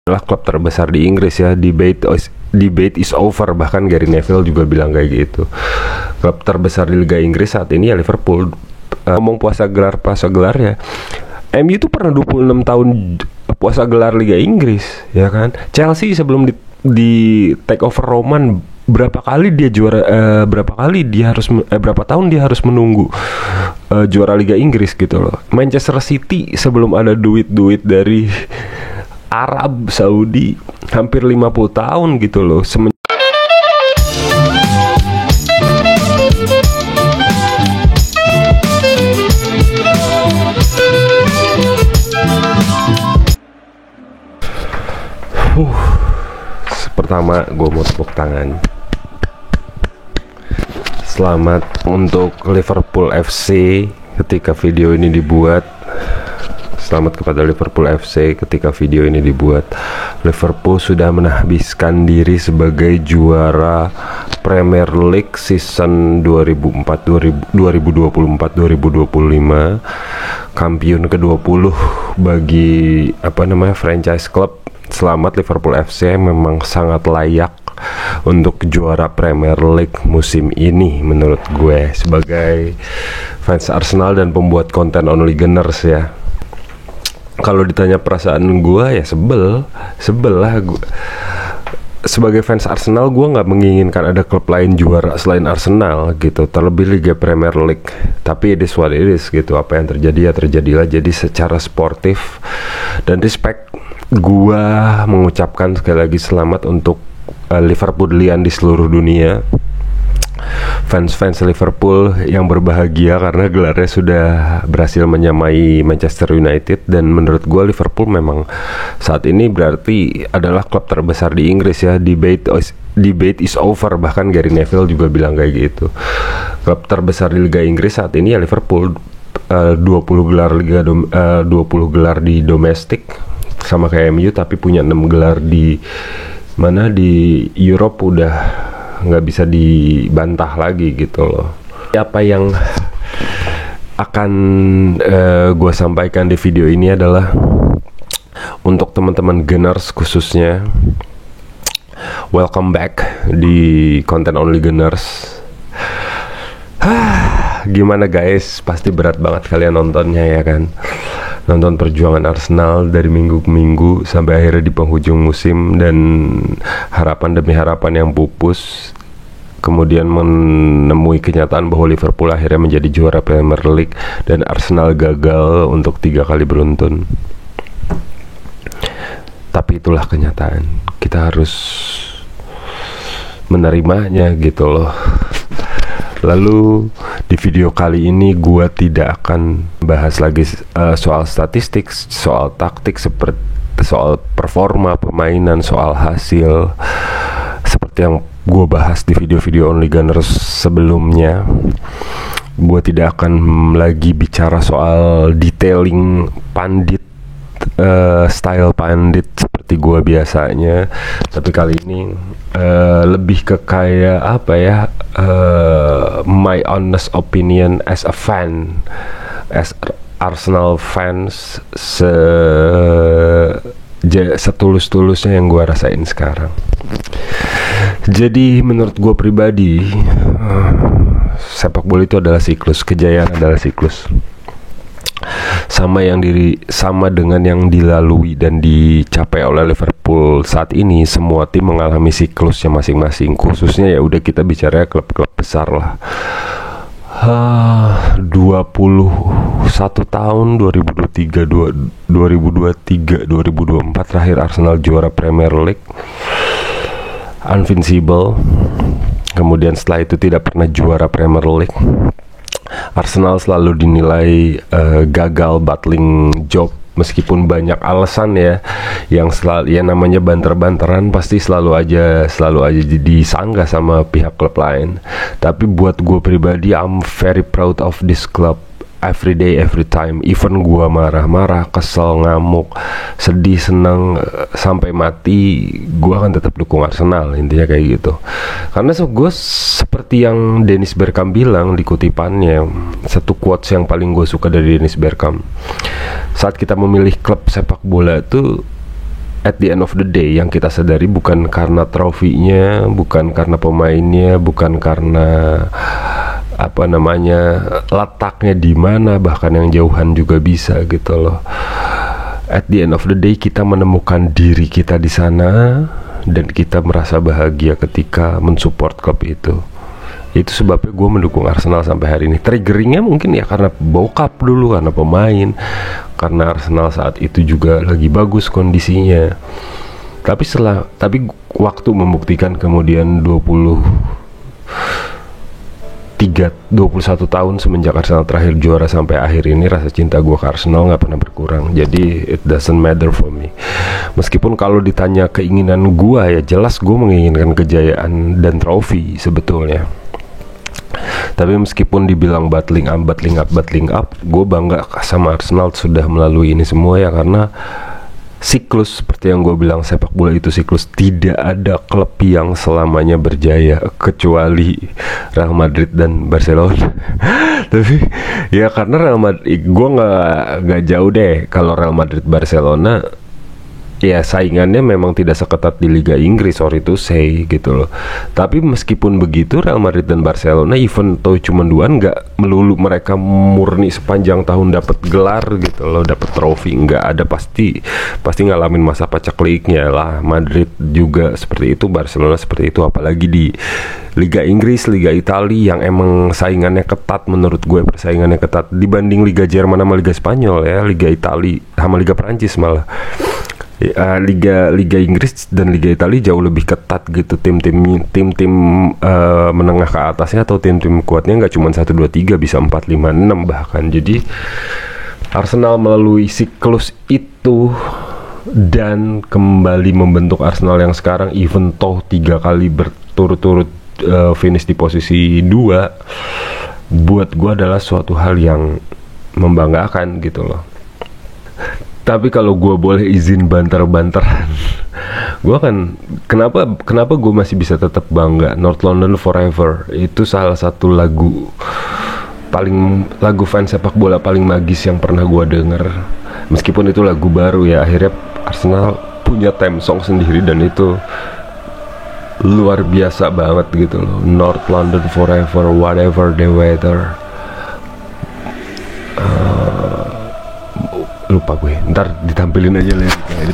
adalah klub terbesar di Inggris ya. Debate is over, bahkan Gary Neville juga bilang kayak gitu. Klub terbesar di Liga Inggris saat ini ya Liverpool. Ngomong puasa gelar ya, MU tuh pernah 26 tahun puasa gelar Liga Inggris ya kan. Chelsea sebelum di take over Roman, berapa kali dia juara, berapa tahun dia harus menunggu juara Liga Inggris gitu loh. Manchester City sebelum ada duit dari Arab Saudi hampir 50 tahun gitu loh. Pertama gue mau tepuk tangan. Selamat untuk Liverpool FC ketika video ini dibuat. Selamat kepada Liverpool FC ketika video ini dibuat. Liverpool sudah menghabiskan diri sebagai juara Premier League season 2024-2025, kampiun ke-20 bagi franchise club. Selamat Liverpool FC, memang sangat layak untuk juara Premier League musim ini menurut gue sebagai fans Arsenal dan pembuat konten Only Gunners ya. Kalau ditanya perasaan gue ya sebel lah gue. Sebagai fans Arsenal, gue nggak menginginkan ada klub lain juara selain Arsenal gitu, terlebih Liga Premier League. Tapi it is what it is gitu, apa yang terjadi ya terjadilah. Jadi secara sportif dan respect, gue mengucapkan sekali lagi selamat untuk Liverpoolian di seluruh dunia. Fans Liverpool yang berbahagia karena gelarnya sudah berhasil menyamai Manchester United. Dan menurut gue Liverpool memang saat ini berarti adalah klub terbesar di Inggris ya. Debate is over, bahkan Gary Neville juga bilang kayak gitu. Klub terbesar di Liga Inggris saat ini ya Liverpool. 20 gelar di domestik sama kayak MU, tapi punya 6 gelar di Europe, udah nggak bisa dibantah lagi gitu loh. Apa yang akan gue sampaikan di video ini adalah untuk teman-teman Gunners khususnya, welcome back di konten Only Gunners. Gimana guys, pasti berat banget kalian nontonnya ya kan. Nonton perjuangan Arsenal dari minggu ke minggu sampai akhirnya di penghujung musim, dan harapan demi harapan yang pupus, kemudian menemui kenyataan bahwa Liverpool akhirnya menjadi juara Premier League dan Arsenal gagal untuk 3 kali beruntun. Tapi itulah kenyataan, kita harus menerimanya gitu loh. Lalu di video kali ini gue tidak akan bahas lagi soal statistik, soal taktik, seperti soal performa permainan, soal hasil seperti yang gue bahas di video-video Only Gunners sebelumnya. Gue tidak akan lagi bicara soal detailing pandit, style pandit seperti gue biasanya. Tapi kali ini lebih ke kayak apa ya, my honest opinion as a fan, as Arsenal fans, setulus-tulusnya yang gue rasain sekarang. Jadi menurut gue pribadi, sepak bola itu adalah siklus, kejayaan adalah siklus. Sama dengan yang dilalui dan dicapai oleh Liverpool saat ini, semua tim mengalami siklusnya masing-masing. Khususnya ya udah kita bicara klub-klub besar lah. 21 tahun 2023 2024 terakhir Arsenal juara Premier League, invincible. Kemudian setelah itu tidak pernah juara Premier League. Arsenal selalu dinilai gagal battling job, meskipun banyak alasan ya, yang namanya banter-banteran pasti selalu aja disanggah sama pihak klub lain. Tapi buat gue pribadi, I'm very proud of this club. Every day, every time. Even gue marah-marah, kesel, ngamuk, sedih, senang, sampai mati, gue akan tetap dukung Arsenal. Intinya kayak gitu. Karena gue seperti yang Dennis Bergkamp bilang di kutipannya, satu quotes yang paling gue suka dari Dennis Bergkamp, saat kita memilih klub sepak bola tuh at the end of the day yang kita sadari bukan karena trofinya, bukan karena pemainnya, bukan karena apa namanya letaknya di mana, bahkan yang jauhan juga bisa gitu loh. At the end of the day kita menemukan diri kita di sana dan kita merasa bahagia ketika mensupport klub itu. Itu sebabnya gue mendukung Arsenal sampai hari ini. Triggeringnya mungkin ya karena bokap dulu, karena pemain, karena Arsenal saat itu juga lagi bagus kondisinya. Tapi waktu membuktikan kemudian 21 tahun semenjak Arsenal terakhir juara sampai akhir ini, rasa cinta gue ke Arsenal nggak pernah berkurang. Jadi it doesn't matter for me. Meskipun kalau ditanya keinginan gue, ya jelas gue menginginkan kejayaan dan trofi sebetulnya. Tapi meskipun dibilang battling up, gue bangga sama Arsenal sudah melalui ini semua ya, karena siklus seperti yang gue bilang, sepak bola itu siklus. Tidak ada klub yang selamanya berjaya kecuali Real Madrid dan Barcelona. Tapi ya karena Real Madrid, gue nggak jauh deh kalau Real Madrid Barcelona. Ya saingannya memang tidak seketat di Liga Inggris, sorry to say gitu loh. Tapi meskipun begitu, Real Madrid dan Barcelona even though cuma duaan, nggak melulu mereka murni sepanjang tahun dapat gelar gitu loh, dapat trofi. Nggak ada, pasti ngalamin masa pacekliknya lah. Madrid juga seperti itu, Barcelona seperti itu, apalagi di Liga Inggris, Liga Italia yang emang saingannya ketat. Menurut gue persaingannya ketat dibanding Liga Jerman sama Liga Spanyol ya, Liga Italia sama Liga Perancis malah. Liga Inggris dan Liga Italia jauh lebih ketat gitu, tim-tim menengah ke atasnya atau tim-tim kuatnya nggak cuma 1, 2, 3, bisa 4, 5, 6 bahkan. Jadi Arsenal melalui siklus itu dan kembali membentuk Arsenal yang sekarang, even toh 3 kali berturut-turut finish di posisi 2, buat gue adalah suatu hal yang membanggakan gitu loh. Tapi kalau gue boleh izin banter-banteran, gue kan kenapa gue masih bisa tetap bangga. North London Forever itu salah satu lagu fans sepak bola paling magis yang pernah gue denger. Meskipun itu lagu baru ya, akhirnya Arsenal punya theme song sendiri dan itu luar biasa banget gitu loh. North London Forever, whatever the weather. Lupa gue, ntar ditampilin aja liriknya.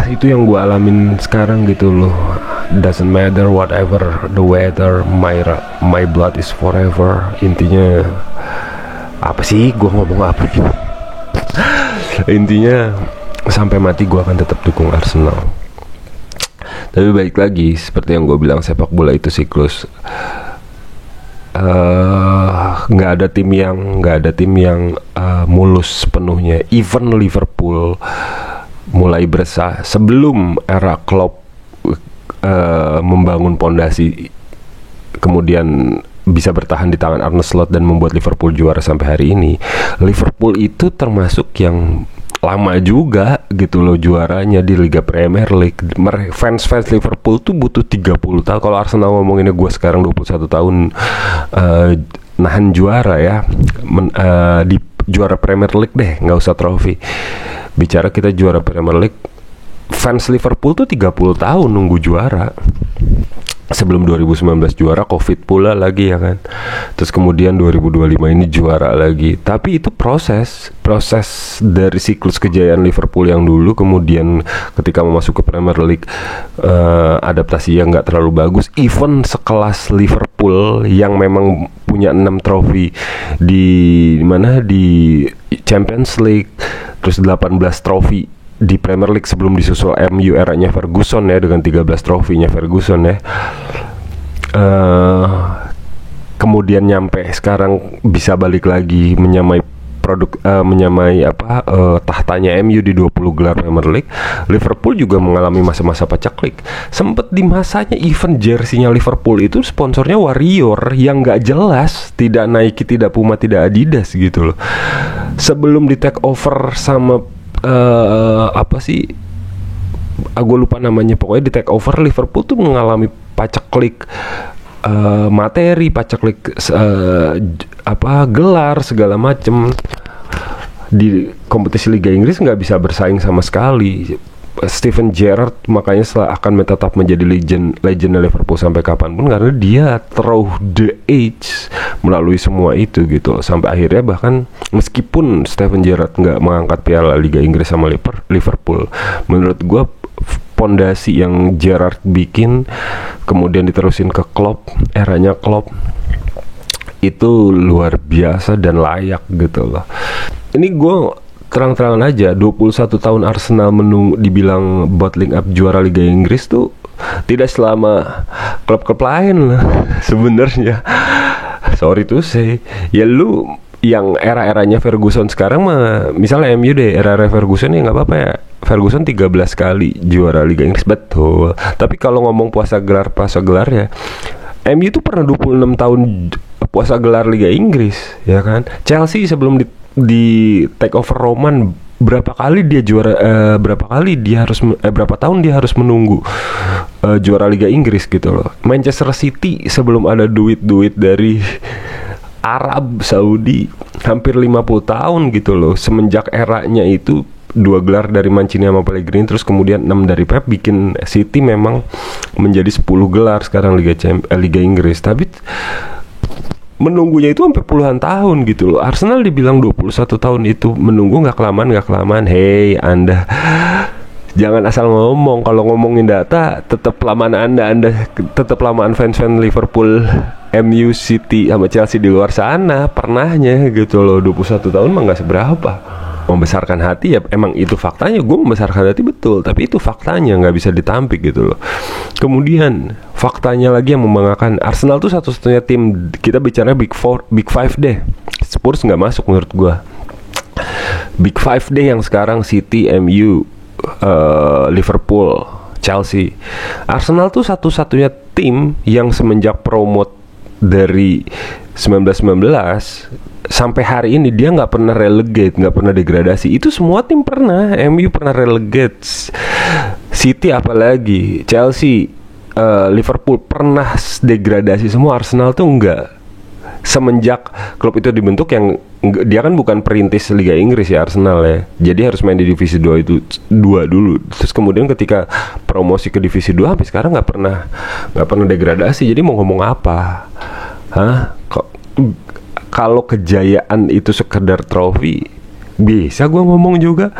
Itu yang gue alamin sekarang gitu loh. Doesn't matter whatever the weather, my blood is forever. Intinya apa sih, gue ngomong apa sih? Intinya sampai mati gue akan tetap dukung Arsenal. Tapi balik lagi, seperti yang gue bilang, sepak bola itu siklus. Nggak ada tim yang mulus sepenuhnya. Even Liverpool mulai beresah sebelum era Klopp membangun pondasi, kemudian bisa bertahan di tangan Arne Slot dan membuat Liverpool juara sampai hari ini. Liverpool itu termasuk yang lama juga gitu loh juaranya di Liga Premier League. Fans Liverpool tuh butuh 30 tahun. Kalau Arsenal ngomonginnya gue sekarang 21 tahun nahan juara ya, di juara Premier League deh, nggak usah trofi. Bicara kita juara Premier League, fans Liverpool tuh 30 tahun nunggu juara. Sebelum 2019 juara, Covid pula lagi ya kan. Terus kemudian 2025 ini juara lagi. Tapi itu proses dari siklus kejayaan Liverpool yang dulu, kemudian ketika mau masuk ke Premier League, adaptasi yang nggak terlalu bagus. Even sekelas Liverpool yang memang punya 6 trofi di Champions League, terus 18 trofi di Premier League sebelum disusul MU eranya Ferguson ya, dengan 13 trofinya Ferguson ya. Kemudian nyampe sekarang bisa balik lagi menyamai tahtanya MU di 20 gelar Premier League. Liverpool juga mengalami masa-masa paceklik. Sempet di masanya even jersinya Liverpool itu sponsornya Warrior yang nggak jelas, tidak Nike, tidak Puma, tidak Adidas gitu loh. Sebelum di take over sama gue lupa namanya, pokoknya di take over Liverpool tuh mengalami paceklik materi, paceklik gelar segala macem. di kompetisi Liga Inggris nggak bisa bersaing sama sekali. Steven Gerrard makanya akan tetap menjadi legend Liverpool sampai kapanpun, karena dia through the age melalui semua itu gitu, sampai akhirnya bahkan meskipun Steven Gerrard nggak mengangkat piala Liga Inggris sama Liverpool, menurut gue pondasi yang Gerrard bikin kemudian diterusin ke Klopp, eranya Klopp, itu luar biasa dan layak gitu loh. Ini gue terang-terangan aja, 21 tahun Arsenal dibilang bottling up juara Liga Inggris tuh tidak selama klub-klub lain lah sebenarnya. Sorry tuh say, ya lu yang era-eranya Ferguson sekarang mah, misalnya MU deh, era-era Ferguson ya nggak apa-apa ya. Ferguson 13 kali juara Liga Inggris, betul. Tapi kalau ngomong puasa gelar ya, MU tuh pernah 26 tahun puasa gelar Liga Inggris, ya kan? Chelsea sebelum di take over Roman, berapa kali dia juara, berapa tahun dia harus menunggu juara Liga Inggris gitu loh. Manchester City sebelum ada duit dari Arab Saudi hampir 50 tahun gitu loh. Semenjak eranya itu 2 gelar dari Mancini sama Pellegrini, terus kemudian 6 dari Pep, bikin City memang menjadi 10 gelar sekarang Liga Inggris. Tapi menunggunya itu sampai puluhan tahun gitu loh. Arsenal dibilang 21 tahun itu menunggu nggak kelamaan. Hey, Anda jangan asal ngomong. Kalau ngomongin data, tetap lamaan Anda tetap lamaan fans Liverpool, MU, City sama Chelsea di luar sana pernahnya gitu loh. 21 tahun mah nggak seberapa. Membesarkan hati ya emang itu faktanya, gue membesarkan hati betul, tapi itu faktanya, nggak bisa ditampik gitu loh. Kemudian faktanya lagi yang membanggakan, Arsenal tuh satu-satunya tim, kita bicara Big Five deh, Spurs nggak masuk menurut gue. Big Five deh yang sekarang City, MU, Liverpool, Chelsea. Arsenal tuh satu-satunya tim yang semenjak promote dari 1919 sampai hari ini dia nggak pernah relegate, nggak pernah degradasi. Itu semua tim pernah. MU pernah relegate, City apalagi, Chelsea, Liverpool pernah degradasi semua. Arsenal tuh enggak. Semenjak klub itu dibentuk, yang dia kan bukan perintis Liga Inggris ya Arsenal ya, jadi harus main di divisi 2 itu 2 dulu, terus kemudian ketika promosi ke divisi 2 sampai sekarang nggak pernah degradasi. Jadi mau ngomong apa? Kalau kejayaan itu sekedar trofi, bisa gue ngomong juga.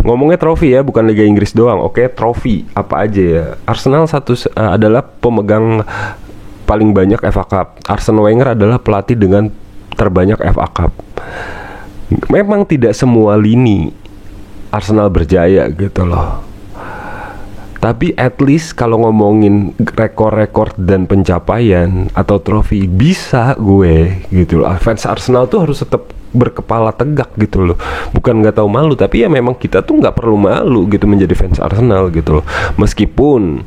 Ngomongnya trofi ya, bukan Liga Inggris doang. Oke, trofi apa aja ya. Arsenal adalah pemegang paling banyak FA Cup. Arsene Wenger adalah pelatih dengan terbanyak FA Cup. Memang tidak semua lini Arsenal berjaya gitu loh. Tapi at least kalau ngomongin rekor-rekor dan pencapaian atau trofi, bisa gue gitu loh. Fans Arsenal tuh harus tetap berkepala tegak gitu loh. Bukan nggak tahu malu, tapi ya memang kita tuh nggak perlu malu gitu menjadi fans Arsenal gitu loh. Meskipun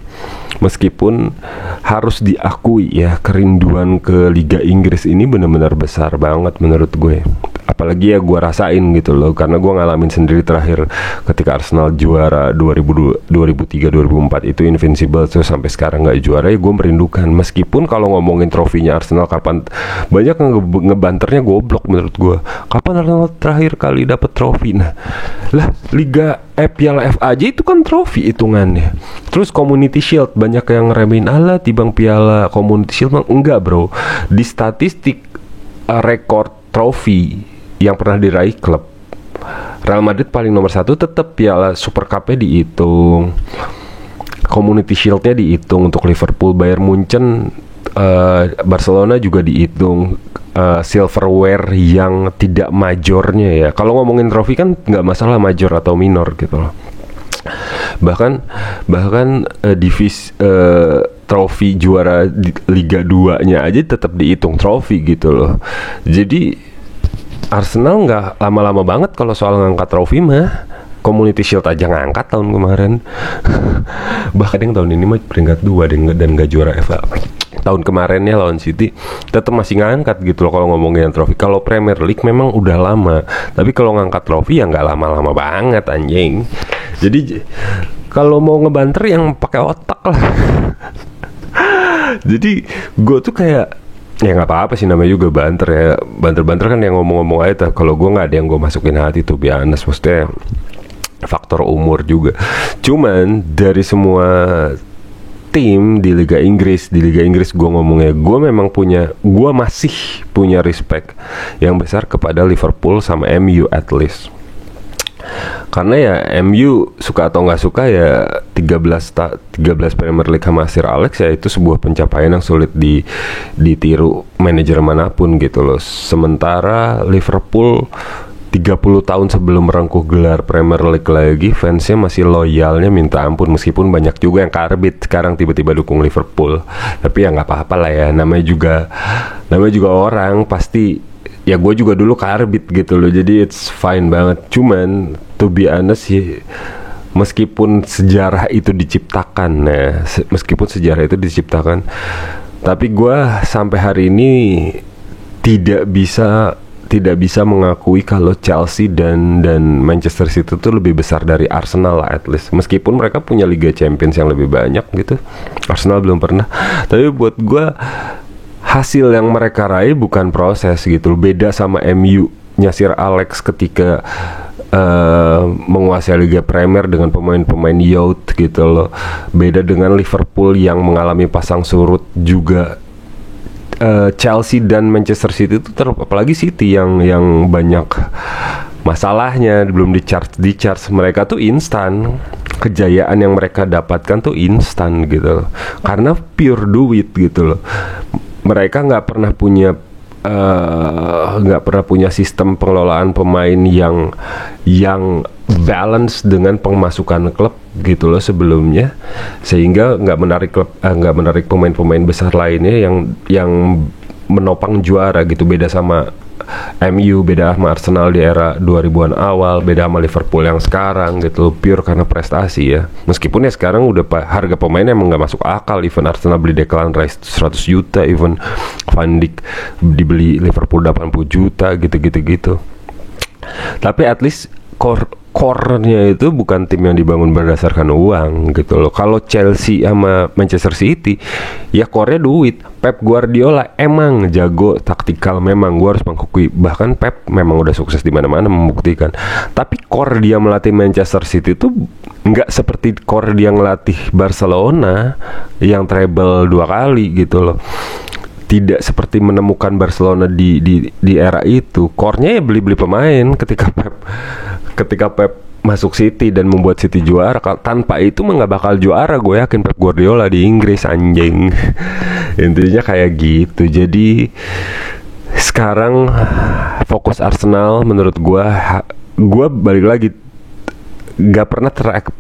harus diakui ya, kerinduan ke Liga Inggris ini benar-benar besar banget menurut gue. Apalagi ya gue rasain gitu loh, karena gue ngalamin sendiri terakhir ketika Arsenal juara 2003-2004 itu invincible, terus sampai sekarang nggak juara, ya gue merindukan. Meskipun kalau ngomongin trofinya Arsenal, kapan banyak ngebanternya goblok menurut gue. Kapan Arsenal terakhir kali dapat trofi? Nah, lah Piala FA aja itu kan trofi hitungannya. Terus Community Shield banyak yang ngeremehin, ala tibang piala Community Shield. Enggak bro, di statistik rekor trofi yang pernah diraih klub, Real Madrid paling nomor 1, tetap piala Super Cup-nya dihitung, Community Shield-nya dihitung untuk Liverpool, Bayern Munchen, Barcelona juga dihitung, silverware yang tidak majornya ya. Kalau ngomongin trofi kan nggak masalah major atau minor gitu loh. Bahkan divisi trofi juara Liga 2-nya aja tetap dihitung trofi gitu loh. Jadi Arsenal nggak lama-lama banget kalau soal ngangkat trofi mah. Community Shield aja ngangkat tahun kemarin. Bahkan yang tahun ini mah peringkat 2 dan nggak juara FA. Tahun kemarinnya lawan City tetap masih ngangkat gitu loh kalau ngomongin trofi. Kalau Premier League memang udah lama, tapi kalau ngangkat trofi ya nggak lama-lama banget anjing. Jadi kalau mau ngebanter yang pakai otak lah. Jadi gue tuh kayak Ya nggak apa-apa sih, namanya juga banter ya. Banter-banter kan yang ngomong-ngomong aja tuh. Kalau gue nggak ada yang gue masukin hati tuh, biasa. Maksudnya faktor umur juga. Cuman dari semua tim di Liga Inggris gue ngomongnya, gue masih punya respect yang besar kepada Liverpool sama MU at least. Karena ya MU suka atau nggak suka ya 13 Premier League sama Sir Alex ya itu sebuah pencapaian yang sulit ditiru manajer manapun gitu loh. Sementara Liverpool 30 tahun sebelum merengkuh gelar Premier League lagi, fansnya masih loyalnya minta ampun, meskipun banyak juga yang karbit sekarang tiba-tiba dukung Liverpool. Tapi ya nggak apa-apa lah ya, namanya juga orang pasti. Ya gue juga dulu karbit gitu loh, jadi it's fine banget. Cuman to be honest sih, meskipun sejarah itu diciptakan, tapi gue sampai hari ini tidak bisa mengakui kalau Chelsea dan Manchester City itu lebih besar dari Arsenal lah, at least. Meskipun mereka punya Liga Champions yang lebih banyak gitu, Arsenal belum pernah. Tapi buat gue hasil yang mereka raih bukan proses gitu. Beda sama MU-nya Sir Alex ketika menguasai Liga Premier dengan pemain-pemain youth gitu loh. Beda dengan Liverpool yang mengalami pasang surut juga. Chelsea dan Manchester City itu apalagi City yang banyak masalahnya, belum di charge mereka tuh instan. Kejayaan yang mereka dapatkan tuh instan gitu loh. Karena pure duit gitu loh. Mereka nggak pernah punya sistem pengelolaan pemain yang balance dengan pemasukan klub gitu loh sebelumnya, sehingga nggak menarik pemain-pemain besar lainnya yang menopang juara gitu. Beda sama MU, beda sama Arsenal di era 2000-an awal, beda sama Liverpool yang sekarang gitu, pure karena prestasi ya. Meskipun ya sekarang udah harga pemainnya emang nggak masuk akal. Even Arsenal beli Declan Rice 100 juta, even Van Dijk dibeli Liverpool 80 juta gitu. Tapi at least core-nya itu bukan tim yang dibangun berdasarkan uang gitu loh. Kalau Chelsea sama Manchester City ya core-nya duit. Pep Guardiola emang jago taktikal, memang gue harus mengakui. Bahkan Pep memang udah sukses di mana-mana membuktikan. Tapi core dia melatih Manchester City itu nggak seperti core dia ngelatih Barcelona yang treble 2 kali gitu loh. Tidak seperti menemukan Barcelona di era itu. Core-nya ya beli pemain. Ketika Pep masuk City dan membuat City juara, tanpa itu mah nggak bakal juara. Gue yakin Pep Guardiola di Inggris, anjing. Intinya kayak gitu. Jadi sekarang fokus Arsenal menurut gue balik lagi, nggak pernah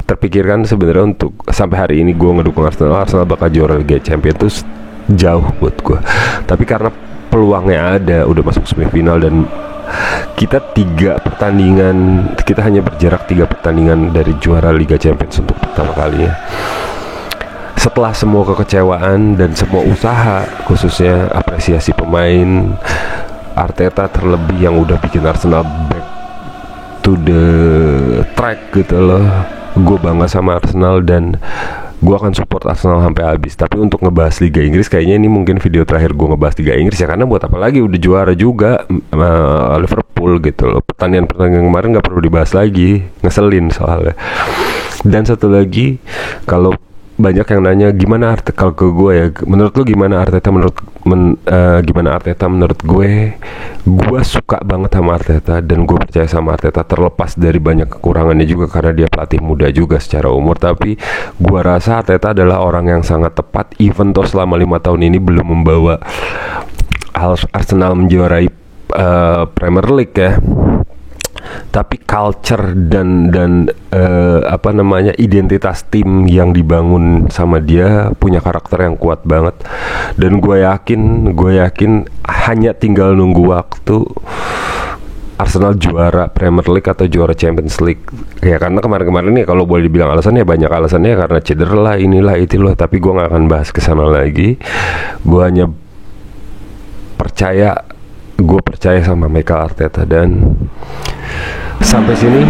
terpikirkan sebenarnya untuk sampai hari ini gue ngedukung Arsenal bakal juara Liga Champions. Itu jauh buat gue. Tapi karena peluangnya ada, udah masuk semifinal dan kita hanya berjarak 3 pertandingan dari juara Liga Champions untuk pertama kalinya. Setelah semua kekecewaan dan semua usaha, khususnya apresiasi pemain, Arteta terlebih yang udah bikin Arsenal back to the track gitu loh. Gue bangga sama Arsenal dan gue akan support Arsenal sampai habis. Tapi untuk ngebahas Liga Inggris, kayaknya ini mungkin video terakhir gue ngebahas Liga Inggris ya. Karena buat apa lagi, udah juara juga Liverpool gitu loh. Pertandingan kemarin gak perlu dibahas lagi, ngeselin soalnya. Dan satu lagi, kalau banyak yang nanya gimana Arteta, kalau ke gue ya, menurut lu gimana Arteta? Gimana Arteta menurut gue suka banget sama Arteta dan gue percaya sama Arteta, terlepas dari banyak kekurangannya juga karena dia pelatih muda juga secara umur. Tapi gue rasa Arteta adalah orang yang sangat tepat, even though selama 5 tahun ini belum membawa Arsenal menjuarai Premier League ya. Tapi culture dan identitas tim yang dibangun sama dia punya karakter yang kuat banget. Dan gue yakin hanya tinggal nunggu waktu Arsenal juara Premier League atau juara Champions League. Ya karena kemarin ini kalau boleh dibilang alasannya, banyak alasannya, karena cedera lah, inilah itulah. Tapi gue gak akan bahas kesana lagi. Gue hanya percaya sama Mikel Arteta. Dan sampai sini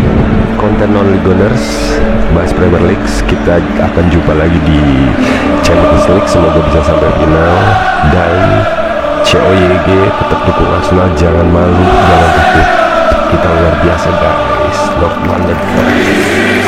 konten Non Leaguers bahas Premier League. Kita akan jumpa lagi di Champions League. Semoga bisa sampai final dan COYG, tetap dukung Arsenal, jangan malu, jangan takut. Kita luar biasa guys, North London Forest.